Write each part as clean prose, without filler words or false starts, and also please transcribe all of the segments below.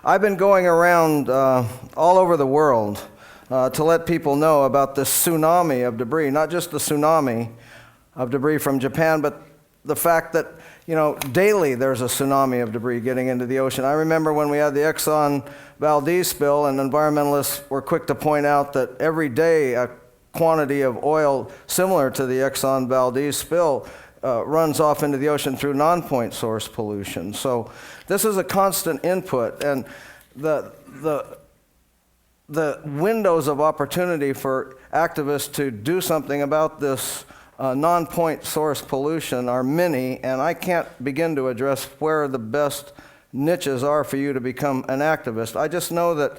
I've been going around all over the world to let people know about this tsunami of debris, not just the tsunami of debris from Japan, but the fact that, you know, daily there's a tsunami of debris getting into the ocean. I remember when we had the Exxon Valdez spill, and environmentalists were quick to point out that every day a quantity of oil similar to the Exxon Valdez spill runs off into the ocean through non-point source pollution. So this is a constant input, and the windows of opportunity for activists to do something about this non-point source pollution are many, and I can't begin to address where the best niches are for you to become an activist. I just know that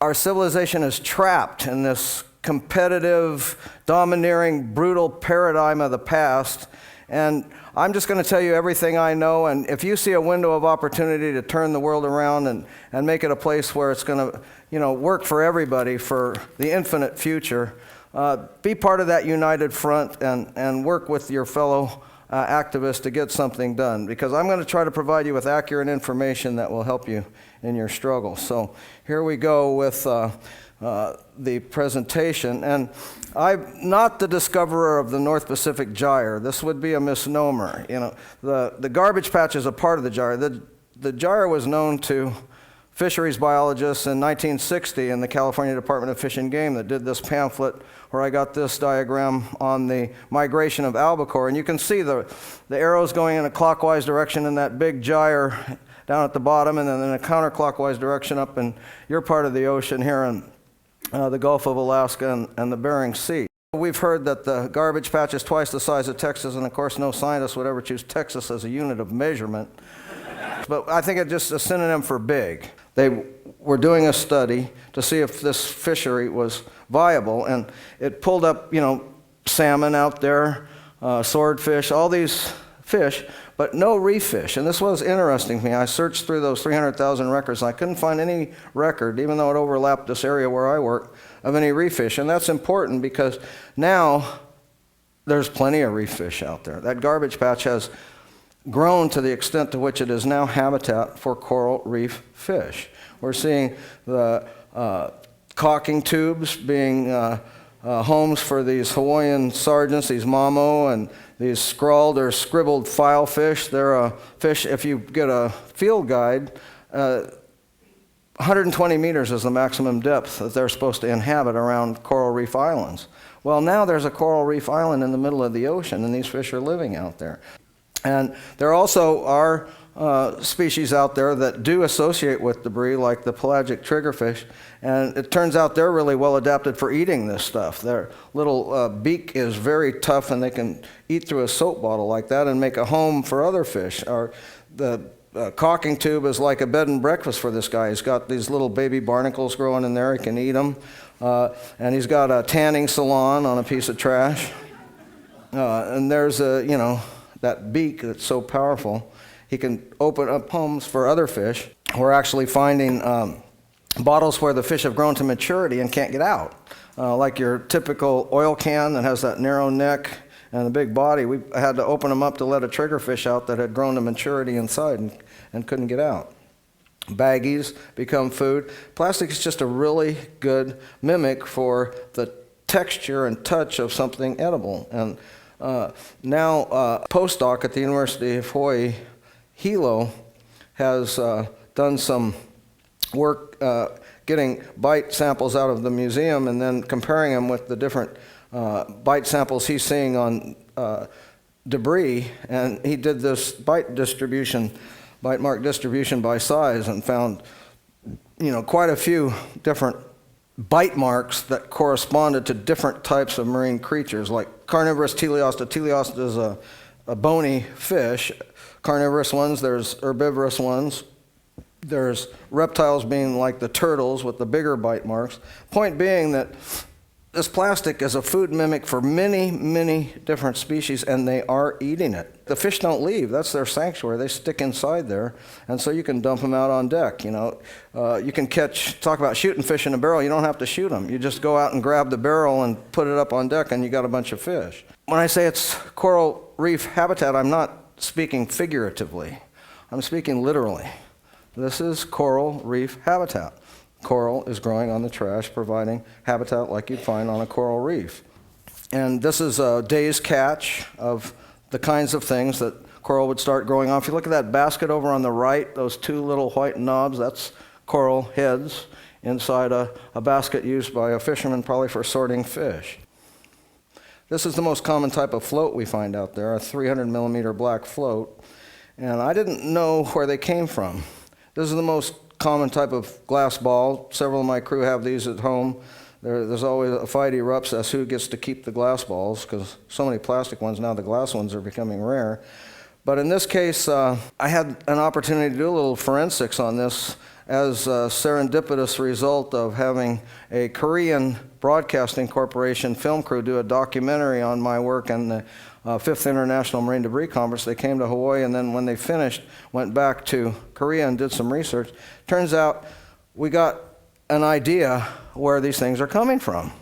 our civilization is trapped in this competitive, domineering, brutal paradigm of the past, and I'm just going to tell you everything I know, and if you see a window of opportunity to turn the world around and make it a place where it's going to, you know, work for everybody for the infinite future, be part of that united front and work with your fellow activists to get something done, because I'm going to try to provide you with accurate information that will help you in your struggle. So here we go with the presentation, and I'm not the discoverer of the North Pacific gyre. This would be a misnomer. You know, the garbage patch is a part of the gyre. The gyre was known to fisheries biologists in 1960 in the California Department of Fish and Game that did this pamphlet where I got this diagram on the migration of albacore, and you can see the arrows going in a clockwise direction in that big gyre down at the bottom, and then in a counterclockwise direction up in your part of the ocean here in the Gulf of Alaska and the Bering Sea. We've heard that the garbage patch is twice the size of Texas, and of course no scientist would ever choose Texas as a unit of measurement. But I think it's just a synonym for big. They were doing a study to see if this fishery was viable, and it pulled up, you know, salmon out there, swordfish, all these fish, but no reef fish. And this was interesting to me. I searched through those 300,000 records, and I couldn't find any record, even though it overlapped this area where I work, of any reef fish. And that's important because now there's plenty of reef fish out there. That garbage patch has grown to the extent to which it is now habitat for coral reef fish. We're seeing the caulking tubes being homes for these Hawaiian sardines, these mamo, and these scrawled or scribbled filefish. They're a fish, if you get a field guide, 120 meters is the maximum depth that they're supposed to inhabit around coral reef islands. Well, now there's a coral reef island in the middle of the ocean, and these fish are living out there. And there also are species out there that do associate with debris, like the pelagic triggerfish, and it turns out they're really well adapted for eating this stuff. Their little beak is very tough, and they can eat through a soap bottle like that and make a home for other fish. Or the caulking tube is like a bed and breakfast for this guy. He's got these little baby barnacles growing in there. He can eat them. And he's got a tanning salon on a piece of trash. And there's you know, that beak that's so powerful. He can open up homes for other fish. We're actually finding bottles where the fish have grown to maturity and can't get out. Like your typical oil can that has that narrow neck and a big body. We had to open them up to let a triggerfish out that had grown to maturity inside and couldn't get out. Baggies become food. Plastic is just a really good mimic for the texture and touch of something edible. And now a postdoc at the University of Hawaii, Hilo, has done some work getting bite samples out of the museum and then comparing them with the different bite samples he's seeing on debris. And he did this bite mark distribution by size, and found, you know, quite a few different bite marks that corresponded to different types of marine creatures, like carnivorous teleosta. Teleosta is a bony fish. Carnivorous ones, there's herbivorous ones. There's reptiles being like the turtles with the bigger bite marks. Point being that this plastic is a food mimic for many, many different species, and they are eating it. The fish don't leave. That's their sanctuary. They stick inside there, and so you can dump them out on deck. You know, you can talk about shooting fish in a barrel. You don't have to shoot them. You just go out and grab the barrel and put it up on deck, and you got a bunch of fish. When I say it's coral reef habitat, I'm not speaking figuratively. I'm speaking literally. This is coral reef habitat. Coral is growing on the trash, providing habitat like you'd find on a coral reef. And this is a day's catch of the kinds of things that coral would start growing on. If you look at that basket over on the right, those two little white knobs, that's coral heads inside a basket used by a fisherman probably for sorting fish. This is the most common type of float we find out there, a 300 millimeter black float. And I didn't know where they came from. This is the most common type of glass ball. Several of my crew have these at home. There's always a fight erupts as who gets to keep the glass balls, because so many plastic ones now, the glass ones are becoming rare. But in this case, I had an opportunity to do a little forensics on this as a serendipitous result of having a Korean Broadcasting Corporation film crew do a documentary on my work and the 5th International Marine Debris Conference. They came to Hawaii, and then when they finished, went back to Korea and did some research. Turns out we got an idea where these things are coming from.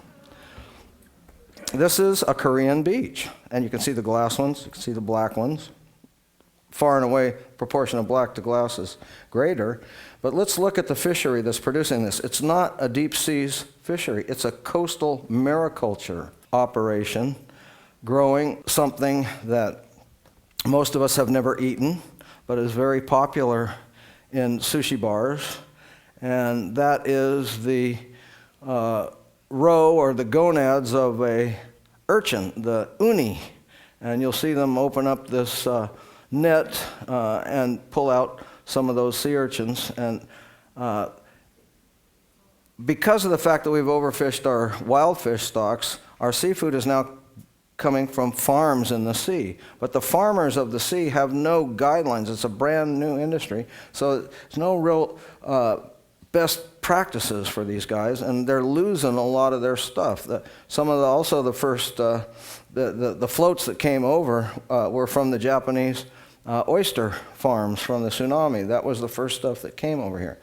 This is a Korean beach, and you can see the glass ones, you can see the black ones. Far and away, proportion of black to glass is greater. But let's look at the fishery that's producing this. It's not a deep seas fishery. It's a coastal mariculture operation growing something that most of us have never eaten, but is very popular in sushi bars. And that is the roe or the gonads of a urchin, the uni. And you'll see them open up this net and pull out some of those sea urchins. And because of the fact that we've overfished our wild fish stocks, our seafood is now coming from farms in the sea. But the farmers of the sea have no guidelines. It's a brand new industry. So there's no real best practices for these guys, and they're losing a lot of their stuff. Some of the first the floats that came over were from the Japanese oyster farms from the tsunami. That was the first stuff that came over here.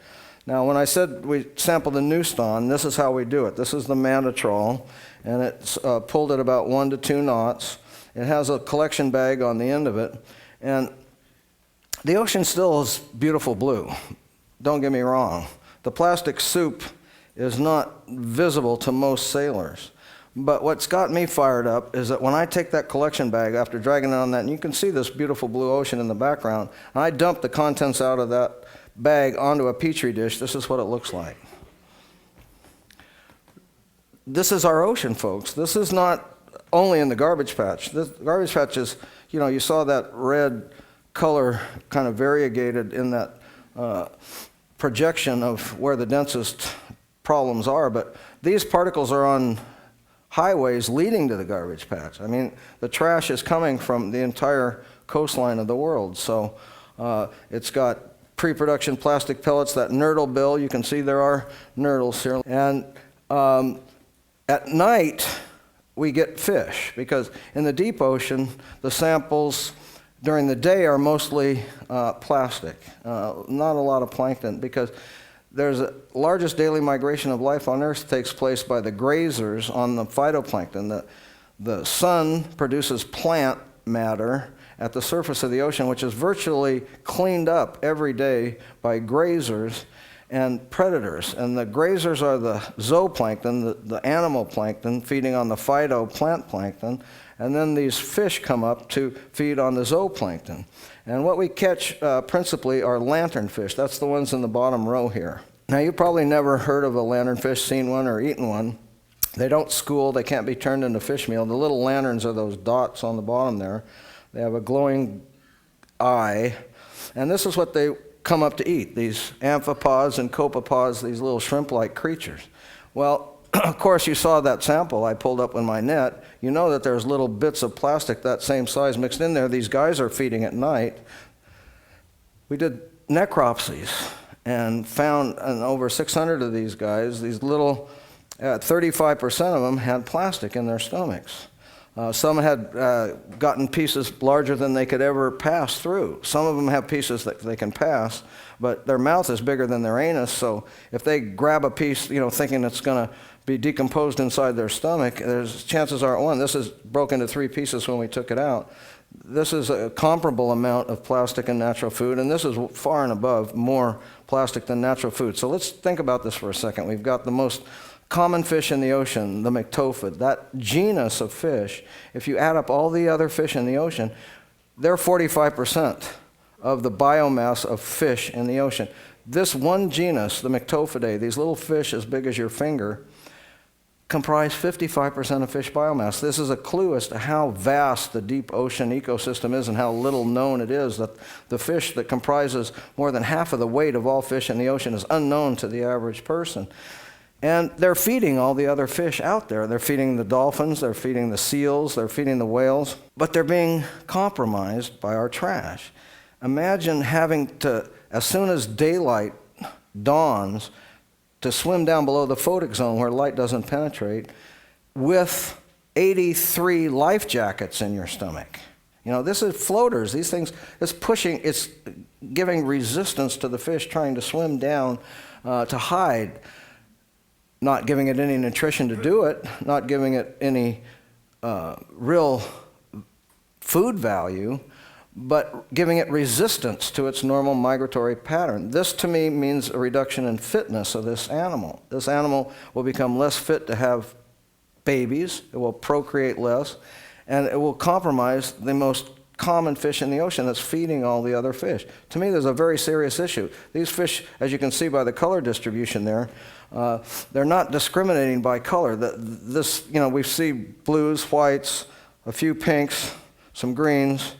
Now, when I said we sampled the Newston, this is how we do it. This is the manta trawl, and it's pulled at about 1 to 2 knots. It has a collection bag on the end of it, and the ocean still is beautiful blue. Don't get me wrong. The plastic soup is not visible to most sailors. But what's got me fired up is that when I take that collection bag after dragging it on that, and you can see this beautiful blue ocean in the background, and I dump the contents out of that bag onto a petri dish, this is what it looks like. This is our ocean, folks. This is not only in the garbage patch. The garbage patch is, you saw that red color kind of variegated in that projection of where the densest problems are, but these particles are on highways leading to the garbage patch. I mean, the trash is coming from the entire coastline of the world. So it's got pre-production plastic pellets, that nurdle bill, you can see there are nurdles here. And at night, we get fish, because in the deep ocean, the samples during the day are mostly plastic, not a lot of plankton, because there's the largest daily migration of life on Earth takes place by the grazers on the phytoplankton. The sun produces plant matter at the surface of the ocean, which is virtually cleaned up every day by grazers and predators. And the grazers are the zooplankton, the animal plankton, feeding on the phytoplant plankton. And then these fish come up to feed on the zooplankton. And what we catch principally are lanternfish. That's the ones in the bottom row here. Now, you've probably never heard of a lanternfish, seen one, or eaten one. They don't school. They can't be turned into fish meal. The little lanterns are those dots on the bottom there. They have a glowing eye. And this is what they come up to eat, these amphipods and copepods, these little shrimp-like creatures. Well, of course, you saw that sample I pulled up in my net. You know that there's little bits of plastic that same size mixed in there. These guys are feeding at night. We did necropsies and found over 600 of these guys, these little, 35% of them had plastic in their stomachs. Some had gotten pieces larger than they could ever pass through. Some of them have pieces that they can pass, but their mouth is bigger than their anus, so if they grab a piece, thinking it's going to be decomposed inside their stomach, there's chances are, one, this is broken into 3 pieces when we took it out. This is a comparable amount of plastic in natural food, and this is far and above more plastic than natural food. So let's think about this for a second. We've got the most common fish in the ocean, the myctophid. That genus of fish, if you add up all the other fish in the ocean, they're 45% of the biomass of fish in the ocean. This one genus, the Myctophidae, these little fish as big as your finger, comprise 55% of fish biomass. This is a clue as to how vast the deep ocean ecosystem is and how little known it is that the fish that comprises more than half of the weight of all fish in the ocean is unknown to the average person. And they're feeding all the other fish out there. They're feeding the dolphins, they're feeding the seals, they're feeding the whales, but they're being compromised by our trash. Imagine having to, as soon as daylight dawns, to swim down below the photic zone where light doesn't penetrate with 83 life jackets in your stomach. You know, this is floaters. These things, it's pushing, it's giving resistance to the fish trying to swim down to hide, not giving it any nutrition to do it, not giving it any real food value, but giving it resistance to its normal migratory pattern. This, to me, means a reduction in fitness of this animal. This animal will become less fit to have babies, it will procreate less, and it will compromise the most common fish in the ocean that's feeding all the other fish. To me, there's a very serious issue. These fish, as you can see by the color distribution there, they're not discriminating by color. We see blues, whites, a few pinks, some greens.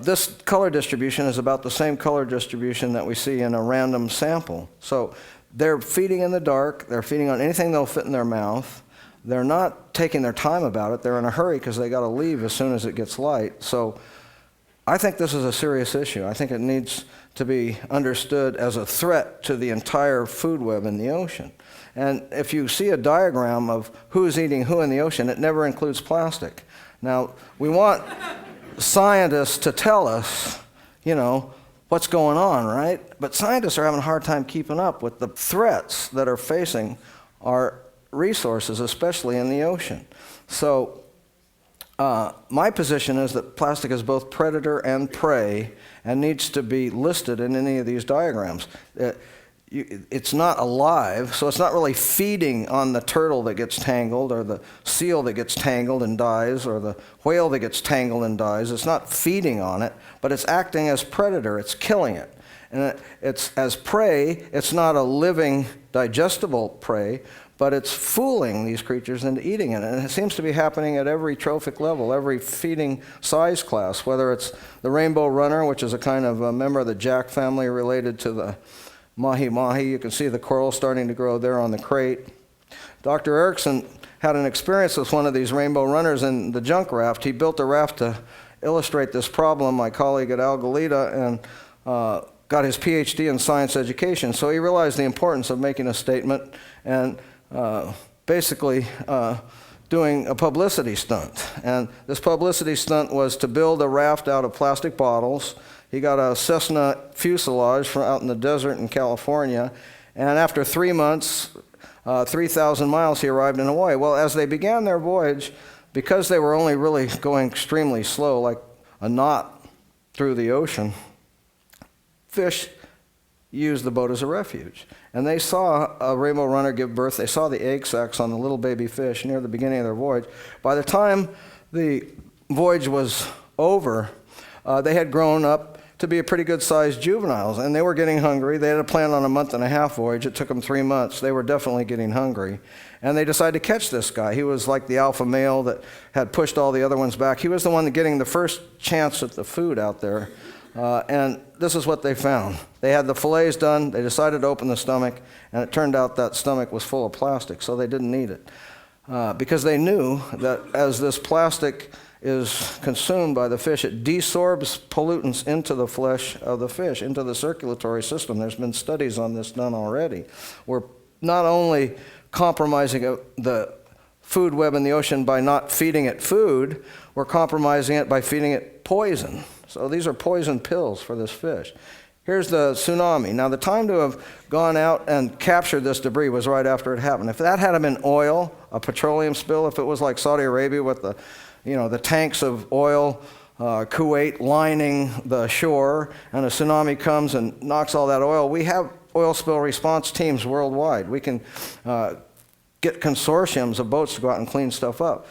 This color distribution is about the same color distribution that we see in a random sample. So they're feeding in the dark, they're feeding on anything that'll fit in their mouth. They're not taking their time about it, they're in a hurry because they got to leave as soon as it gets light. So I think this is a serious issue. I think it needs to be understood as a threat to the entire food web in the ocean. And if you see a diagram of who's eating who in the ocean, it never includes plastic. Now, we want scientists to tell us, what's going on, right? But scientists are having a hard time keeping up with the threats that are facing our resources, especially in the ocean. So my position is that plastic is both predator and prey and needs to be listed in any of these diagrams. It's not alive, so it's not really feeding on the turtle that gets tangled or the seal that gets tangled and dies or the whale that gets tangled and dies. It's not feeding on it, but it's acting as predator. It's killing it. And it's as prey, it's not a living, digestible prey, but it's fooling these creatures into eating it. And it seems to be happening at every trophic level, every feeding size class, whether it's the rainbow runner, which is a kind of a member of the jack family related to the mahi-mahi. You can see the coral starting to grow there on the crate. Dr. Erickson had an experience with one of these rainbow runners in the junk raft. He built a raft to illustrate this problem, my colleague at Algalita, and got his PhD in science education. So he realized the importance of making a statement and basically doing a publicity stunt. And this publicity stunt was to build a raft out of plastic bottles. He got a Cessna fuselage from out in the desert in California, and after 3 months, 3,000 miles, he arrived in Hawaii. Well, as they began their voyage, because they were only really going extremely slow, like a knot through the ocean, fish used the boat as a refuge. And they saw a rainbow runner give birth. They saw the egg sacs on the little baby fish near the beginning of their voyage. By the time the voyage was over, they had grown up to be a pretty good-sized juveniles, and they were getting hungry. They had a plan on a month-and-a-half voyage. It took them 3 months. They were definitely getting hungry. And they decided to catch this guy. He was like the alpha male that had pushed all the other ones back. He was the one getting the first chance at the food out there. And this is what they found. They had the fillets done. They decided to open the stomach, and it turned out that stomach was full of plastic, so they didn't eat it. Because they knew that as this plastic is consumed by the fish, it desorbs pollutants into the flesh of the fish, into the circulatory system. There's been studies on this done already. We're not only compromising the food web in the ocean by not feeding it food, we're compromising it by feeding it poison. So these are poison pills for this fish. Here's the tsunami. Now, the time to have gone out and captured this debris was right after it happened. If that had been oil, a petroleum spill, if it was like Saudi Arabia with the tanks of oil Kuwait lining the shore, and a tsunami comes and knocks all that oil. We have oil spill response teams worldwide. We can get consortiums of boats to go out and clean stuff up.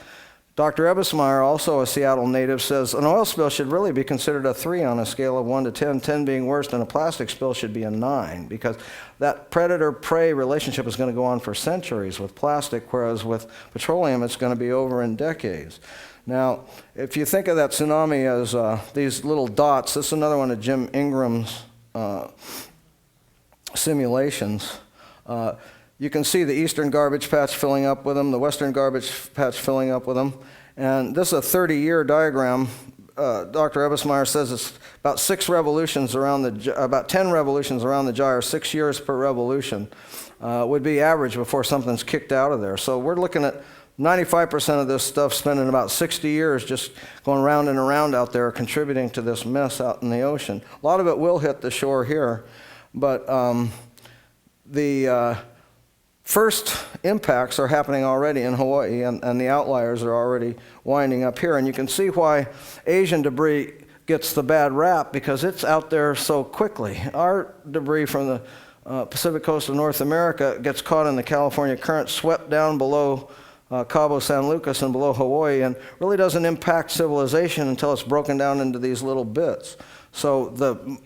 Dr. Ebbesmeyer, also a Seattle native, says an oil spill should really be considered a 3 on a scale of 1 to 10, 10 being worse, and a plastic spill should be a 9, because that predator-prey relationship is going to go on for centuries with plastic, whereas with petroleum it's going to be over in decades. Now, if you think of that tsunami as these little dots, this is another one of Jim Ingram's simulations. You can see the eastern garbage patch filling up with them, the western garbage patch filling up with them. And this is a 30-year diagram. Dr. Ebbesmeyer says it's about 10 revolutions around the gyre, 6 years per revolution would be average before something's kicked out of there. So we're looking at 95% of this stuff spending about 60 years just going round and around out there, contributing to this mess out in the ocean. A lot of it will hit the shore here, but the first impacts are happening already in Hawaii, and the outliers are already winding up here. And you can see why Asian debris gets the bad rap, because it's out there so quickly. Our debris from the Pacific coast of North America gets caught in the California current, swept down below Cabo San Lucas and below Hawaii, and really doesn't impact civilization until it's broken down into these little bits. So the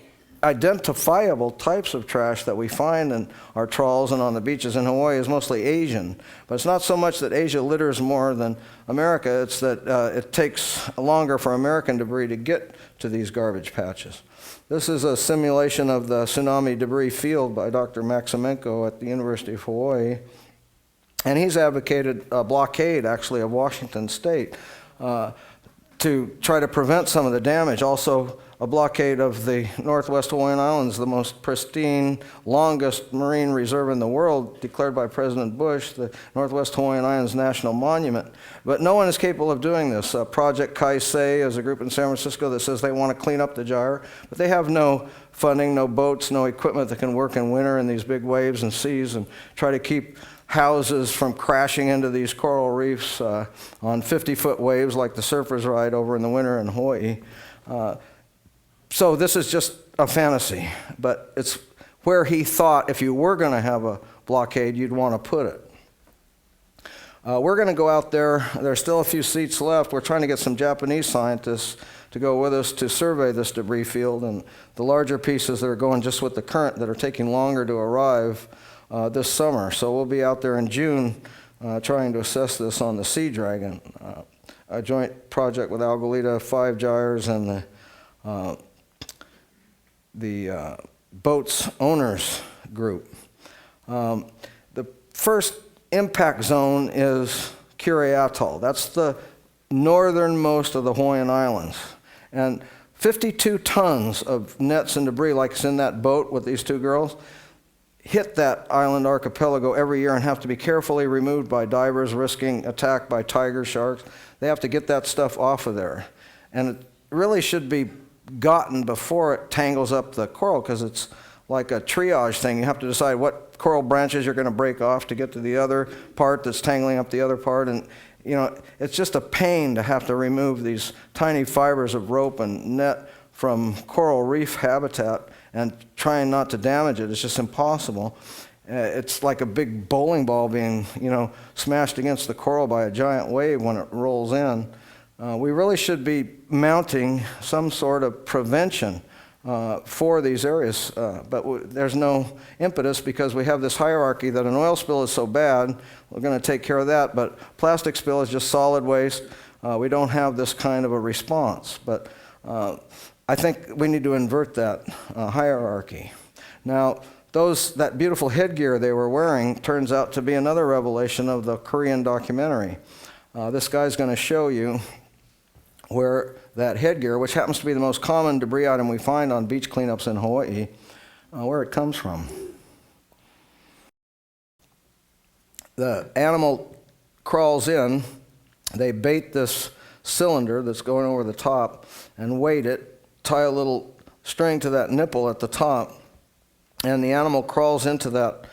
identifiable types of trash that we find in our trawls and on the beaches in Hawaii is mostly Asian. But it's not so much that Asia litters more than America, it's that it takes longer for American debris to get to these garbage patches. This is a simulation of the tsunami debris field by Dr. Maximenko at the University of Hawaii. And he's advocated a blockade, actually, of Washington State to try to prevent some of the damage. Also, a blockade of the Northwest Hawaiian Islands, the most pristine, longest marine reserve in the world, declared by President Bush, the Northwest Hawaiian Islands National Monument. But no one is capable of doing this. Project Kaisei is a group in San Francisco that says they want to clean up the gyre, but they have no funding, no boats, no equipment that can work in winter in these big waves and seas and try to keep houses from crashing into these coral reefs on 50-foot waves like the surfers ride over in the winter in Hawaii. So this is just a fantasy, but it's where he thought if you were going to have a blockade, you'd want to put it. We're going to go out there. There's still a few seats left. We're trying to get some Japanese scientists to go with us to survey this debris field, and the larger pieces that are going just with the current that are taking longer to arrive this summer. So we'll be out there in June trying to assess this on the Sea Dragon, a joint project with Algolita, 5 gyres, and the boat's owners group. The first impact zone is KURE Atoll. That's the northernmost of the Hawaiian Islands. And 52 tons of nets and debris, like it's in that boat with these 2 girls, hit that island archipelago every year and have to be carefully removed by divers risking attack by tiger sharks. They have to get that stuff off of there. And it really should be gotten before it tangles up the coral, because it's like a triage thing. You have to decide what coral branches you're going to break off to get to the other part that's tangling up the other part. And you know, it's just a pain to have to remove these tiny fibers of rope and net from coral reef habitat and trying not to damage it. It's just impossible. It's like a big bowling ball being, smashed against the coral by a giant wave when it rolls in. We really should be mounting some sort of prevention for these areas, but there's no impetus because we have this hierarchy that an oil spill is so bad, we're going to take care of that, but plastic spill is just solid waste. We don't have this kind of a response, but I think we need to invert that hierarchy. Now, that beautiful headgear they were wearing turns out to be another revelation of the Korean documentary. This guy's going to show you where that headgear, which happens to be the most common debris item we find on beach cleanups in Hawaii, where it comes from. The animal crawls in, they bait this cylinder that's going over the top and weight it, tie a little string to that nipple at the top, and the animal crawls into that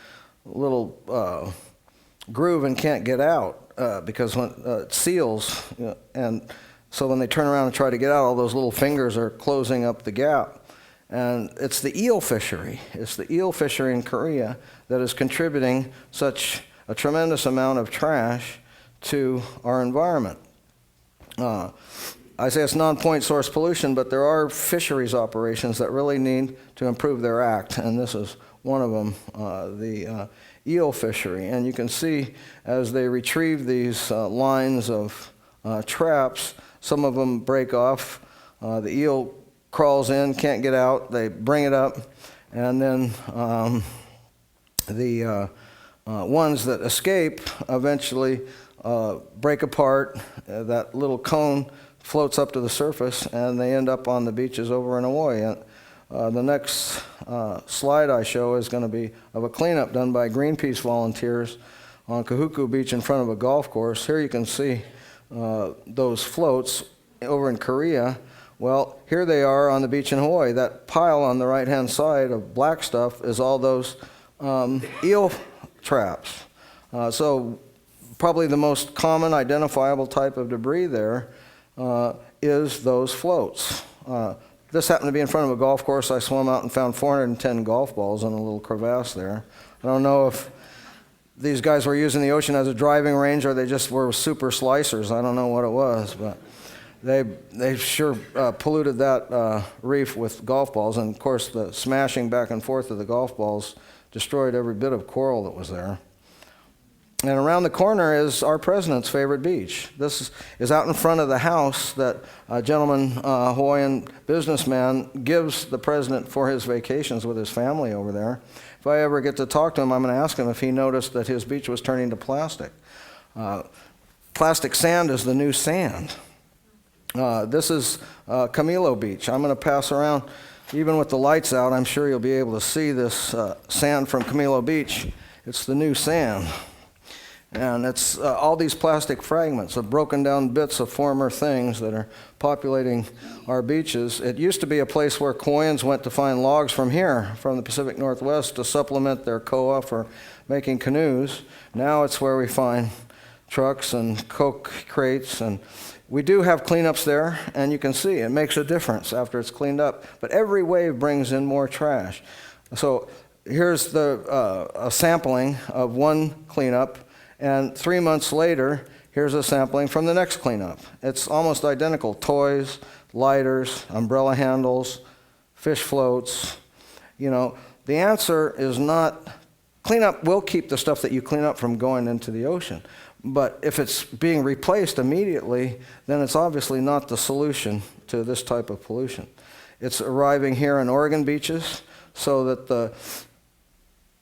little groove and can't get out because when it seals, and So when they turn around and try to get out, all those little fingers are closing up the gap. And it's the eel fishery. It's the eel fishery in Korea that is contributing such a tremendous amount of trash to our environment. I say it's non-point source pollution, but there are fisheries operations that really need to improve their act, and this is one of them, the eel fishery. And you can see as they retrieve these lines of traps, some of them break off. The eel crawls in, can't get out. They bring it up, and then the ones that escape eventually break apart. That little cone floats up to the surface, and they end up on the beaches over in Hawaii. The next slide I show is going to be of a cleanup done by Greenpeace volunteers on Kahuku Beach in front of a golf course. Here you can see those floats over in Korea. Well, here they are on the beach in Hawaii. That pile on the right-hand side of black stuff is all those eel traps. So probably the most common identifiable type of debris there is those floats. This happened to be in front of a golf course. I swam out and found 410 golf balls in a little crevasse there. I don't know if these guys were using the ocean as a driving range or they just were super slicers. I don't know what it was, but they sure polluted that reef with golf balls. And of course, the smashing back and forth of the golf balls destroyed every bit of coral that was there. And around the corner is our president's favorite beach. This is out in front of the house that a gentleman, Hawaiian businessman, gives the president for his vacations with his family over there. If I ever get to talk to him, I'm going to ask him if he noticed that his beach was turning to plastic. Plastic sand is the new sand. This is Camilo Beach. I'm going to pass around, even with the lights out, I'm sure you'll be able to see this sand from Camilo Beach. It's the new sand. And it's all these plastic fragments of broken down bits of former things that are populating our beaches. It used to be a place where Kauaians went to find logs from here, from the Pacific Northwest, to supplement their koa for making canoes. Now it's where we find trucks and Coke crates. And we do have cleanups there, and you can see it makes a difference after it's cleaned up. But every wave brings in more trash. So here's a sampling of one cleanup. And 3 months later, here's a sampling from the next cleanup. It's almost identical. Toys, lighters, umbrella handles, fish floats. You know, the answer is not, cleanup will keep the stuff that you clean up from going into the ocean. But if it's being replaced immediately, then it's obviously not the solution to this type of pollution. It's arriving here in Oregon beaches so that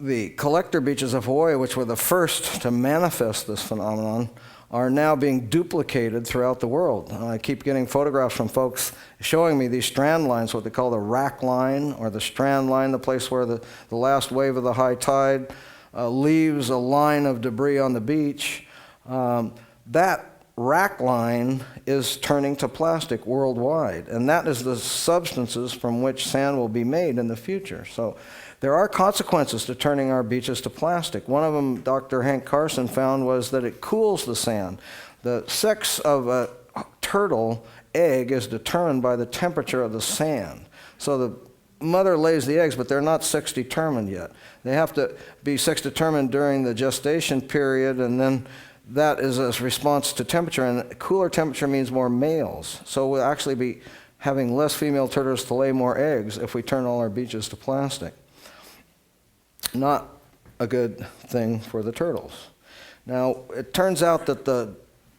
the collector beaches of Hawaii, which were the first to manifest this phenomenon, are now being duplicated throughout the world. I keep getting photographs from folks showing me these strand lines, what they call the rack line, or the strand line, the place where the last wave of the high tide leaves a line of debris on the beach. That rack line is turning to plastic worldwide, and that is the substances from which sand will be made in the future. So there are consequences to turning our beaches to plastic. One of them, Dr. Hank Carson found, was that it cools the sand. The sex of a turtle egg is determined by the temperature of the sand. So the mother lays the eggs, but they're not sex determined yet. They have to be sex determined during the gestation period, and then that is a response to temperature, and cooler temperature means more males. So we'll actually be having less female turtles to lay more eggs if we turn all our beaches to plastic. Not a good thing for the turtles. Now, it turns out that the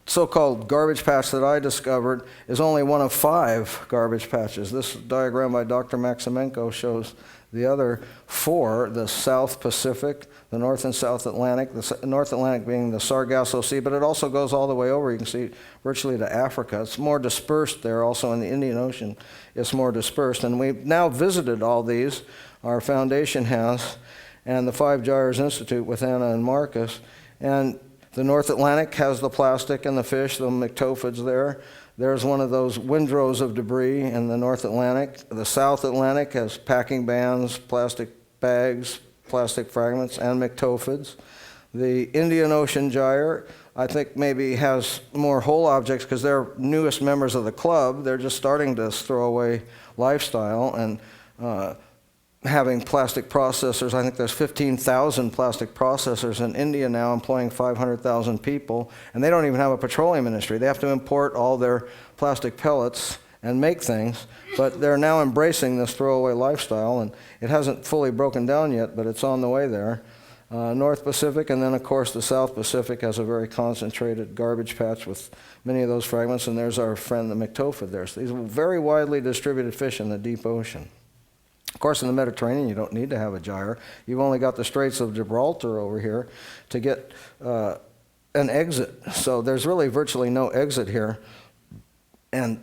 so-called garbage patch that I discovered is only one of 5 garbage patches. This diagram by Dr. Maximenko shows the other 4, the South Pacific, the North and South Atlantic, the North Atlantic being the Sargasso Sea, but it also goes all the way over, you can see, virtually to Africa. It's more dispersed there, also in the Indian Ocean, it's more dispersed. And we've now visited all these, our foundation has, and the 5 Gyres Institute with Anna and Marcus. And the North Atlantic has the plastic and the fish, the myctophids there. There's one of those windrows of debris in the North Atlantic. The South Atlantic has packing bands, plastic bags, plastic fragments, and myctophids. The Indian Ocean Gyre, I think maybe has more whole objects because they're newest members of the club. They're just starting this throwaway lifestyle and having plastic processors. I think there's 15,000 plastic processors in India now employing 500,000 people, and they don't even have a petroleum industry. They have to import all their plastic pellets and make things, but they're now embracing this throwaway lifestyle, and it hasn't fully broken down yet, but it's on the way there. North Pacific, and then of course the South Pacific has a very concentrated garbage patch with many of those fragments, and there's our friend the Myctophid there. So these are very widely distributed fish in the deep ocean. Of course, in the Mediterranean, you don't need to have a gyre. You've only got the Straits of Gibraltar over here to get an exit. So there's really virtually no exit here. And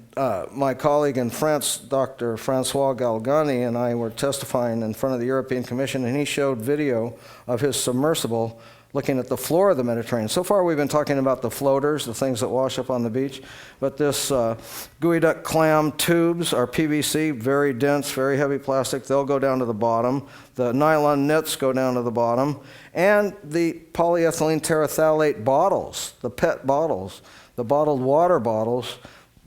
my colleague in France, Dr. Francois Galgani, and I were testifying in front of the European Commission, and he showed video of his submersible looking at the floor of the Mediterranean. So far we've been talking about the floaters, the things that wash up on the beach, but this geoduck clam tubes are PVC, very dense, very heavy plastic. They'll go down to the bottom. The nylon nets go down to the bottom. And the polyethylene terephthalate bottles, the PET bottles, the bottled water bottles,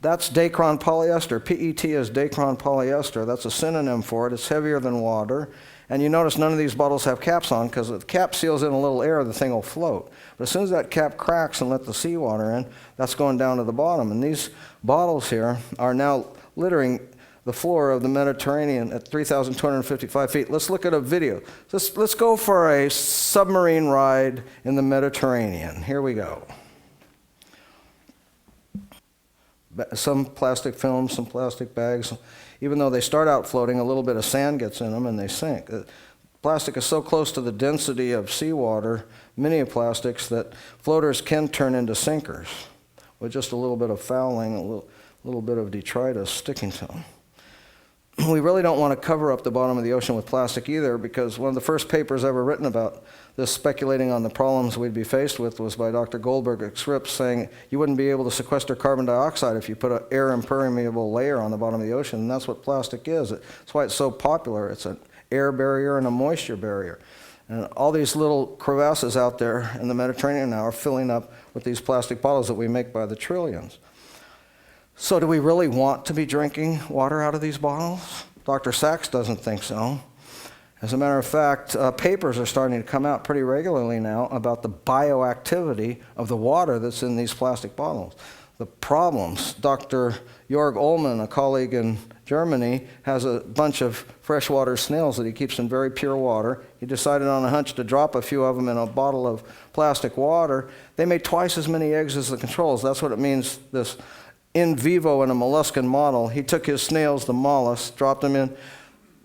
that's Dacron polyester. PET is Dacron polyester. That's a synonym for it. It's heavier than water. And you notice none of these bottles have caps on because if the cap seals in a little air, the thing will float. But as soon as that cap cracks and let the seawater in, that's going down to the bottom. And these bottles here are now littering the floor of the Mediterranean at 3,255 feet. Let's look at a video. Let's go for a submarine ride in the Mediterranean. Here we go. Some plastic films, some plastic bags. Even though they start out floating, a little bit of sand gets in them and they sink. Plastic is so close to the density of seawater, many of plastics, that floaters can turn into sinkers with just a little bit of fouling, a little bit of detritus sticking to them. We really don't want to cover up the bottom of the ocean with plastic either, because one of the first papers ever written about this, speculating on the problems we'd be faced with, was by Dr. Goldberg at Scripps, saying you wouldn't be able to sequester carbon dioxide if you put an air impermeable layer on the bottom of the ocean, and that's what plastic is. That's why it's so popular. It's an air barrier and a moisture barrier. And all these little crevasses out there in the Mediterranean now are filling up with these plastic bottles that we make by the trillions. So do we really want to be drinking water out of these bottles? Dr. Sachs doesn't think so. As a matter of fact, papers are starting to come out pretty regularly now about the bioactivity of the water that's in these plastic bottles. The problems. Dr. Jörg Ullmann, a colleague in Germany, has a bunch of freshwater snails that he keeps in very pure water. He decided on a hunch to drop a few of them in a bottle of plastic water. They made twice as many eggs as the controls. That's what it means, this in vivo in a molluscan model. He took his snails, the mollusks, dropped them in.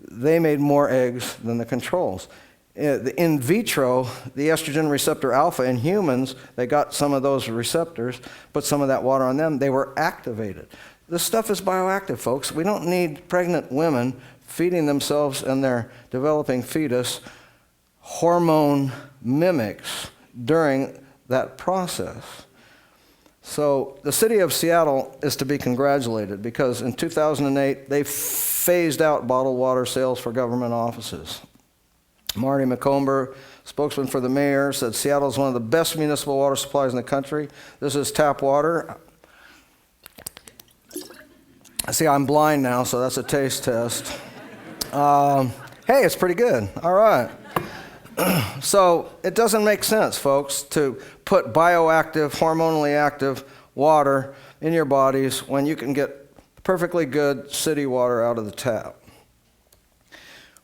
They made more eggs than the controls. In vitro, the estrogen receptor alpha in humans, they got some of those receptors, put some of that water on them, they were activated. This stuff is bioactive, folks. We don't need pregnant women feeding themselves and their developing fetus hormone mimics during that process. So the city of Seattle is to be congratulated because in 2008, they phased out bottled water sales for government offices. Marty McComber, spokesman for the mayor, said Seattle is one of the best municipal water supplies in the country. This is tap water. See, I'm blind now, so that's a taste test. Hey, it's pretty good. All right. So it doesn't make sense, folks, to put bioactive, hormonally active water in your bodies when you can get perfectly good city water out of the tap.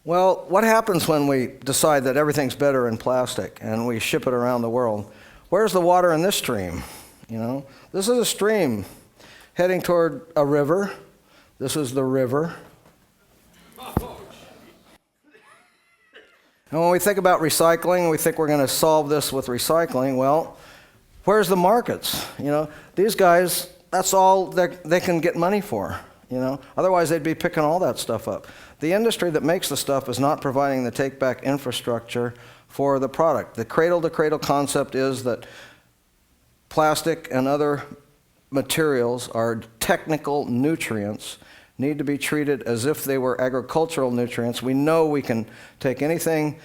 Well, what happens when we decide that everything's better in plastic and we ship it around the world? Where's the water in this stream? You know, this is a stream heading toward a river. This is the river. And when we think about recycling, we think we're going to solve this with recycling. Well, where's the markets? You know, these guys, that's all they can get money for. You know, otherwise they'd be picking all that stuff up. The industry that makes the stuff is not providing the take-back infrastructure for the product. The cradle-to-cradle concept is that plastic and other materials are technical nutrients, need to be treated as if they were agricultural nutrients. We know we can take anything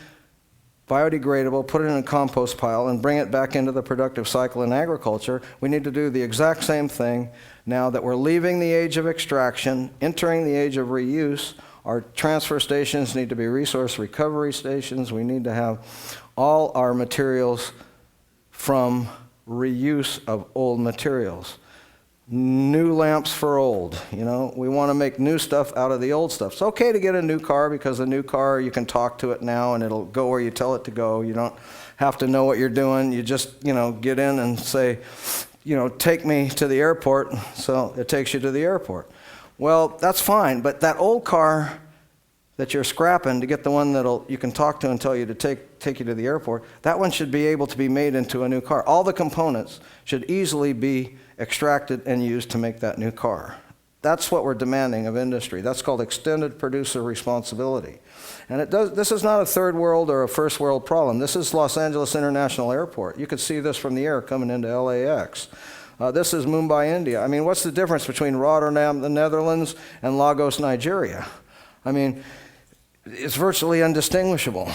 biodegradable, put it in a compost pile, and bring it back into the productive cycle in agriculture. We need to do the exact same thing now that we're leaving the age of extraction, entering the age of reuse. Our transfer stations need to be resource recovery stations. We need to have all our materials from reuse of old materials. New lamps for old, you know. We want to make new stuff out of the old stuff. It's okay to get a new car because a new car, you can talk to it now and it'll go where you tell it to go. You don't have to know what you're doing. You just, you know, get in and say, you know, take me to the airport. So it takes you to the airport. Well, that's fine, but that old car that you're scrapping to get the one that you can talk to and tell you to take you to the airport, that one should be able to be made into a new car. All the components should easily be extracted and used to make that new car. That's what we're demanding of industry. That's called extended producer responsibility. And this is not a third world or a first world problem. This is Los Angeles International Airport. You could see this from the air coming into LAX. This is Mumbai, India. I mean, what's the difference between Rotterdam, the Netherlands, and Lagos, Nigeria? I mean, it's virtually undistinguishable.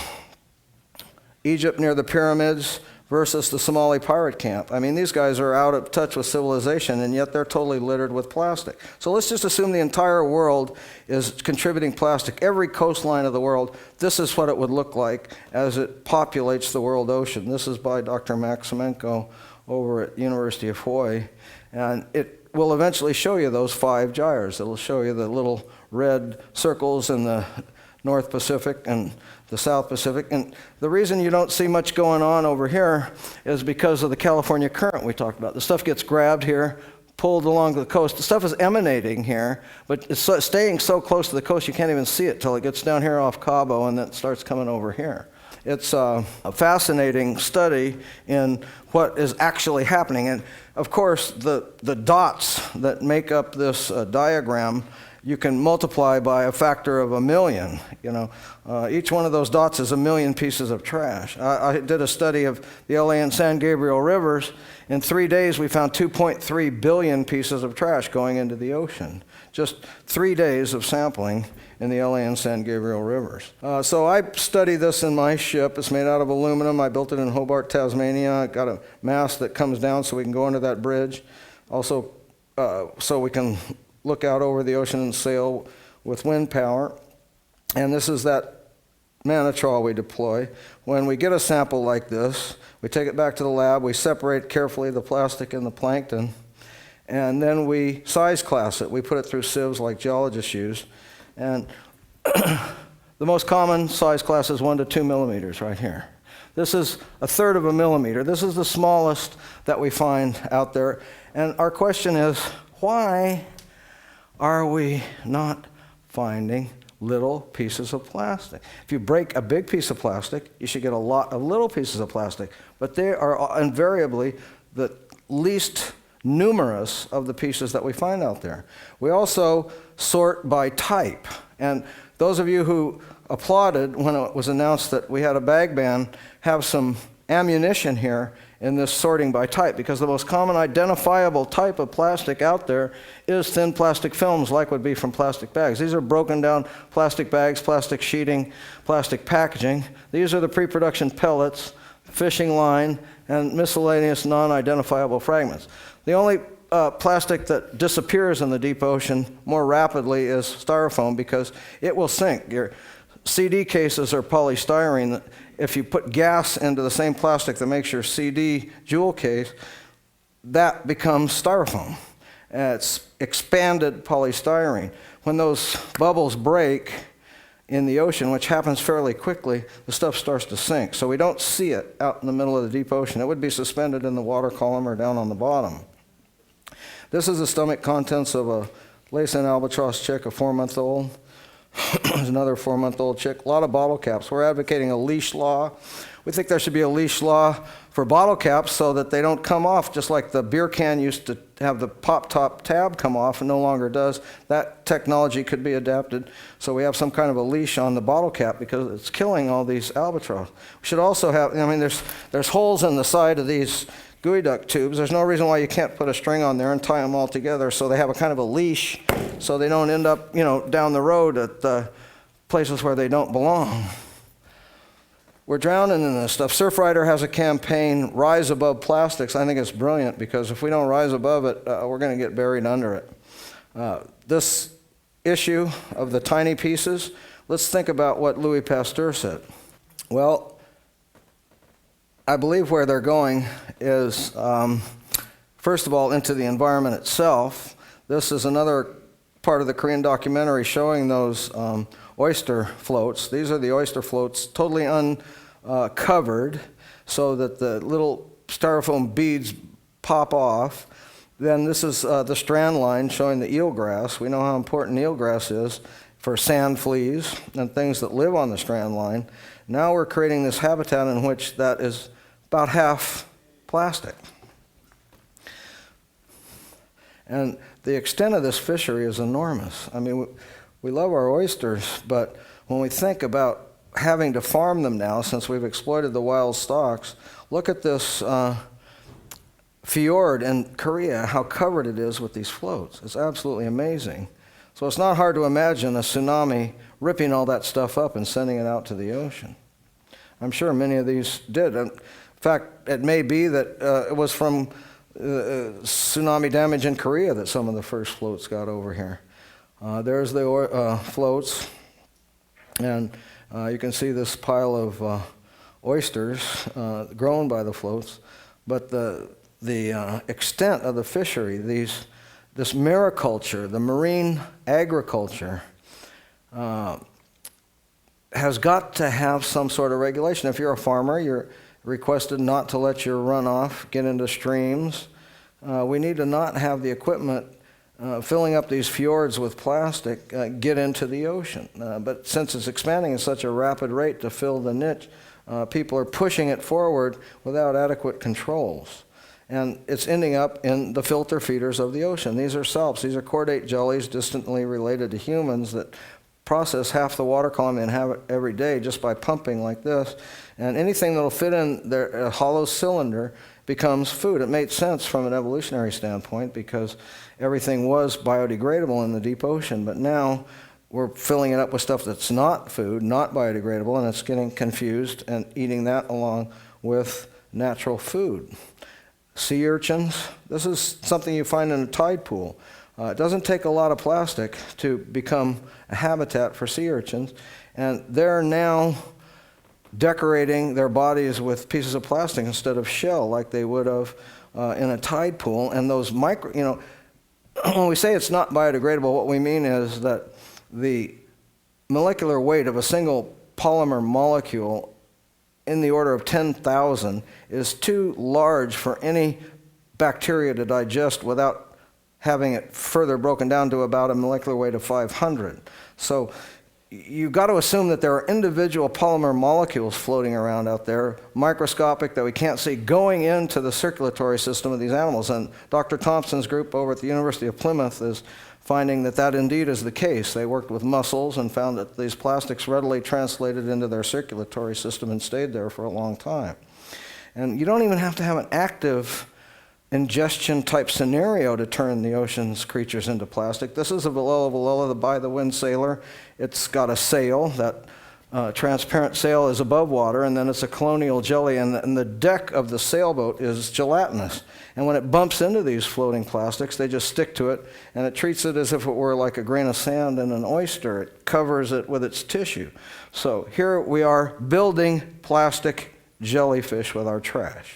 Egypt near the pyramids versus the Somali pirate camp. I mean, these guys are out of touch with civilization, and yet they're totally littered with plastic. So let's just assume the entire world is contributing plastic. Every coastline of the world, this is what it would look like as it populates the world ocean. This is by Dr. Maximenko over at University of Hawaii, and it will eventually show you those 5 gyres. It'll show you the little red circles in the North Pacific and the South Pacific. And the reason you don't see much going on over here is because of the California current we talked about. The stuff gets grabbed here, pulled along the coast. The stuff is emanating here, but it's staying so close to the coast you can't even see it till it gets down here off Cabo and then it starts coming over here. It's a fascinating study in what is actually happening. And of course, the dots that make up this diagram, you can multiply by a factor of 1,000,000. You know, each one of those dots is 1,000,000 pieces of trash. I did a study of the LA and San Gabriel rivers. In 3 days, we found 2.3 billion pieces of trash going into the ocean. Just 3 days of sampling in the LA and San Gabriel rivers. So I study this in my ship. It's made out of aluminum. I built it in Hobart, Tasmania. I got a mast that comes down so we can go under that bridge. Also, so we can look out over the ocean and sail with wind power. And this is that manotrawl we deploy. When we get a sample like this, we take it back to the lab, we separate carefully the plastic and the plankton, and then we size class it. We put it through sieves like geologists use. And the most common size class is 1 to 2 millimeters right here. This is 1/3 of a millimeter. This is the smallest that we find out there. And our question is, why are we not finding little pieces of plastic? If you break a big piece of plastic, you should get a lot of little pieces of plastic. But they are invariably the least numerous of the pieces that we find out there. We also sort by type. And those of you who applauded when it was announced that we had a bag ban have some ammunition here in this sorting by type, because the most common identifiable type of plastic out there is thin plastic films, like would be from plastic bags. These are broken down plastic bags, plastic sheeting, plastic packaging. These are the pre-production pellets, fishing line, and miscellaneous non-identifiable fragments. The only plastic that disappears in the deep ocean more rapidly is styrofoam, because it will sink. Your CD cases are polystyrene. If you put gas into the same plastic that makes your CD jewel case, that becomes styrofoam. It's expanded polystyrene. When those bubbles break in the ocean, which happens fairly quickly, the stuff starts to sink. So we don't see it out in the middle of the deep ocean. It would be suspended in the water column or down on the bottom. This is the stomach contents of a lace-in albatross chick, a 4-month-old. There's another 4-month-old chick. A lot of bottle caps. We're advocating a leash law. We think there should be a leash law for bottle caps so that they don't come off, just like the beer can used to have the pop-top tab come off and no longer does. That technology could be adapted so we have some kind of a leash on the bottle cap, because it's killing all these albatross. We should also have, I mean, there's holes in the side of these geoduck tubes. There's no reason why you can't put a string on there and tie them all together so they have a kind of a leash, so they don't end up, you know, down the road at the places where they don't belong. we're drowning in this stuff. Surfrider has a campaign, Rise Above Plastics. I think it's brilliant because if we don't rise above it, we're going to get buried under it. This issue of the tiny pieces, let's think about what Louis Pasteur said. Well, I believe where they're going is, first of all, into the environment itself. This is another part of the Korean documentary showing those oyster floats. These are the oyster floats, totally uncovered, so that the little styrofoam beads pop off. Then this is the strand line showing the eelgrass. We know how important eelgrass is for sand fleas and things that live on the strand line. Now we're creating this habitat in which that is about half plastic. And the extent of this fishery is enormous. I mean, we love our oysters, but when we think about having to farm them now, since we've exploited the wild stocks, look at this fjord in Korea, how covered it is with these floats. It's absolutely amazing. So it's not hard to imagine a tsunami ripping all that stuff up and sending it out to the ocean. I'm sure many of these did. In fact, it may be that it was from tsunami damage in Korea that some of the first floats got over here. There's the floats, and you can see this pile of oysters grown by the floats. But the extent of the fishery, this mariculture, the marine agriculture, has got to have some sort of regulation. If you're a farmer, you're requested not to let your runoff get into streams. We need to not have the equipment filling up these fjords with plastic get into the ocean. But since it's expanding at such a rapid rate to fill the niche, people are pushing it forward without adequate controls. And it's ending up in the filter feeders of the ocean. These are salps. These are chordate jellies distantly related to humans that process half the water column and have it every day just by pumping like this. And anything that will fit in their hollow cylinder becomes food. It made sense from an evolutionary standpoint because everything was biodegradable in the deep ocean. But now we're filling it up with stuff that's not food, not biodegradable, and it's getting confused and eating that along with natural food. Sea urchins, this is something you find in a tide pool. It doesn't take a lot of plastic to become a habitat for sea urchins, and they're now decorating their bodies with pieces of plastic instead of shell like they would have in a tide pool. And those when we say it's not biodegradable, what we mean is that the molecular weight of a single polymer molecule in the order of 10,000 is too large for any bacteria to digest without having it further broken down to about a molecular weight of 500. So you've got to assume that there are individual polymer molecules floating around out there, microscopic, that we can't see, going into the circulatory system of these animals. And Dr. Thompson's group over at the University of Plymouth is finding that that indeed is the case. They worked with mussels and found that these plastics readily translated into their circulatory system and stayed there for a long time. And you don't even have to have an active ingestion type scenario to turn the ocean's creatures into plastic. This is a Velella, the by-the-wind sailor. It's got a sail. That transparent sail is above water, and then it's a colonial jelly, and the deck of the sailboat is gelatinous. And when it bumps into these floating plastics, they just stick to it, and it treats it as if it were like a grain of sand in an oyster. It covers it with its tissue. So here we are building plastic jellyfish with our trash.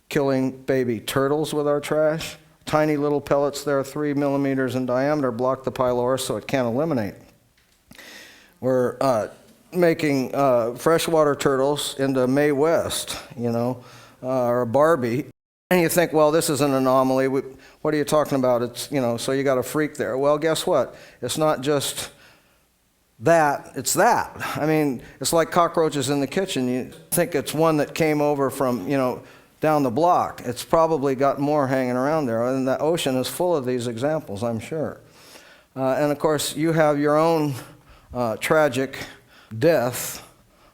Killing baby turtles with our trash. Tiny little pellets there, 3 millimeters in diameter, block the pylorus so it can't eliminate. We're making freshwater turtles into Mae West, or a Barbie. And you think, well, this is an anomaly. What are you talking about? It's, so you got a freak there. Well, guess what? It's not just that, it's that. I mean, it's like cockroaches in the kitchen. You think it's one that came over from, down the block. It's probably got more hanging around there. And the ocean is full of these examples, I'm sure. And of course, you have your own tragic death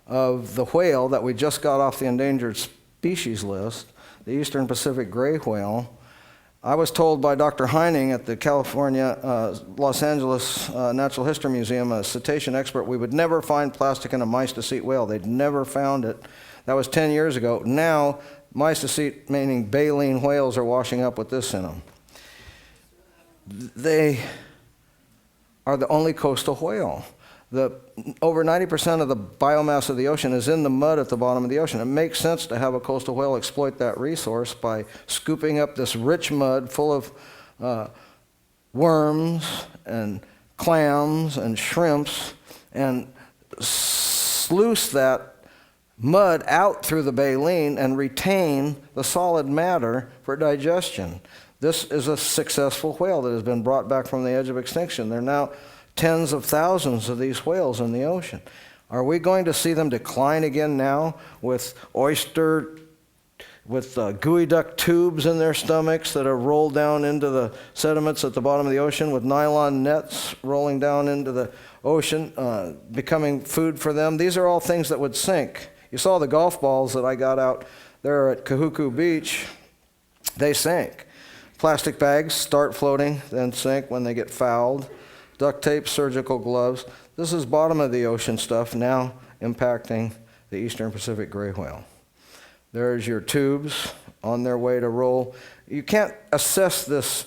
of the whale that we just got off the endangered species list, the Eastern Pacific gray whale. I was told by Dr. Heining at the California, Los Angeles Natural History Museum, a cetacean expert, we would never find plastic in a myst-to-seat whale. They'd never found it. That was 10 years ago. Now, myst-to-seat, meaning baleen whales, are washing up with this in them. They are the only coastal whale. Over 90% of the biomass of the ocean is in the mud at the bottom of the ocean. It makes sense to have a coastal whale exploit that resource by scooping up this rich mud full of worms and clams and shrimps and sluice that mud out through the baleen and retain the solid matter for digestion. This is a successful whale that has been brought back from the edge of extinction. There are now tens of thousands of these whales in the ocean. Are we going to see them decline again now with gooey duck tubes in their stomachs that are rolled down into the sediments at the bottom of the ocean, with nylon nets rolling down into the ocean, becoming food for them? These are all things that would sink. You saw the golf balls that I got out there at Kahuku Beach. They sink. Plastic bags start floating, then sink when they get fouled. Duct tape, surgical gloves. This is bottom of the ocean stuff now impacting the eastern Pacific gray whale. There's your tubes on their way to roll. You can't assess this